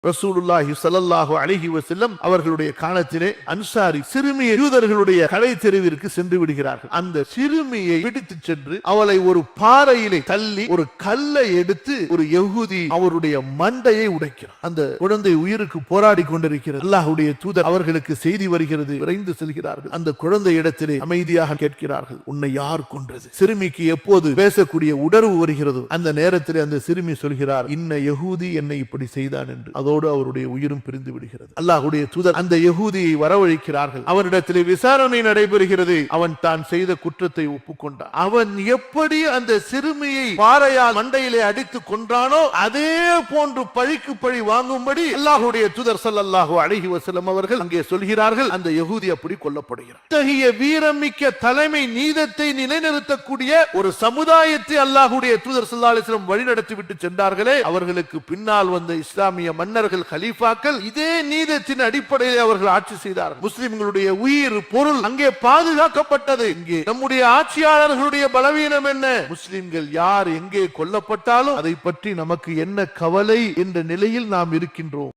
ரசூலுல்லாஹி ஸல்லல்லாஹு அலைஹி வஸல்லம் அவர்களுடைய காலத்திலே அன்சாரி சிறுமியை யூதர்களுடைய கடை தெருவிற்கு சென்று விடுகிறார்கள். அந்த சிறுமியை பிடித்து சென்று அவளை ஒரு பாறையிலே தள்ளி ஒரு கல்லை எடுத்து ஒரு யஹூதி அவருடைய மண்டையை உடைக்கிறார். அந்த குழந்தை உயிருக்கு போராடி கொண்டிருக்கிறது. அல்லாஹ்வுடைய தூதர் அவர்களுக்கு செய்தி வருகிறது. விரைந்து செல்கிறார்கள். அந்த குழந்தை இடத்திலே அமைதியாக கேட்கிறார்கள், உன்னை யார் கொன்றது? சிறுமிக்கு எப்போது பேசக்கூடிய உணர்வு வருகிறதோ அந்த நேரத்திலே அந்த சிறுமி சொல்கிறார், இன்ன யஹூதி என்னை இப்படி செய்தான் என்று. அதோடு அவருடைய உயிரும் பிரிந்து விடுகிறது. அல்லாஹ்வுடைய தூதர் அந்த யஹூதியை வரவழைக்கிறார்கள். அவனிடத்திலே விசாரணை நடைபெறுகிறது. அவன் தான் செய்த குற்றத்தை ஒப்புக்கொண்டான். அவன் எப்படி அந்த சிறுமியை பாறையால் மண்டையிலே அடித்து கொன்றானோ அதே போன்று பழிக்கு பழி வாங்கும்படி அல்லாஹ்வுடைய தூதர் ஸல்லல்லாஹு அலைஹி வஸல்லம் அவர்கள் அங்கே சொல்கிறார்கள். அந்த யஹூதி அப்படி கொல்லப்படுகிறார். இத்தகைய வீரமிக்க தலைமை நீதத்தை நிலைநிறுத்தக்கூடிய ஒரு சமுதாயத்தை அல்லாஹ்வுடைய தூதர் ஸல்லல்லாஹு அலைஹி வஸல்லம் வழிநடத்தி விட்டு சென்றார்களே, அவர்களுக்கு பின்னால் வந்த இஸ்லாமிய மன்னர்கள், கலீஃபாக்கள் இதே நீதத்தின் அடிப்படையில் அவர்கள் ஆட்சி செய்தார்கள். முஸ்லிம்களுடைய உயிர் பொருள் அங்கே பாதுகாக்கப்பட்டது. இங்கே நம்முடைய ஆட்சியாளர்களுடைய பலவீனம் என்ன? முஸ்லிம்கள் யார் எங்கே கொல்லப்பட்டாலும் அதை பற்றி நமக்கு என்ன கவலை என்ற நிலையில் நாம் இருக்கின்றோம்.